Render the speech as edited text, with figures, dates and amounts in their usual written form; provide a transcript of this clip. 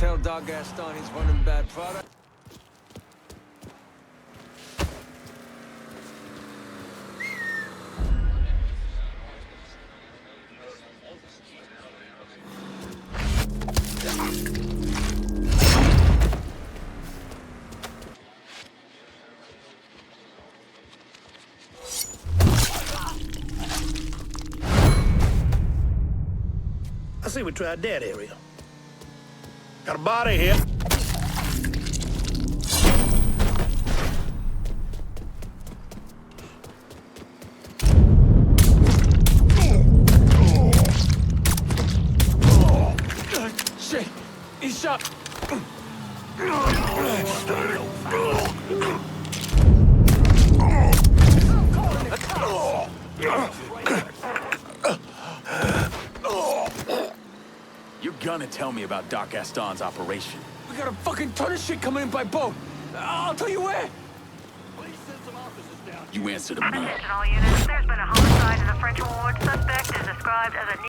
Tell Dog Gaston he's running bad product. I say we tried that area. Got a body here. Shit! He's shot! You're gonna tell me about Doc Gaston's operation. We got a fucking ton of shit coming in by boat. I'll tell you where. You answer to me. Attention all units, there's been a homicide in the French Ward. Suspect is described as a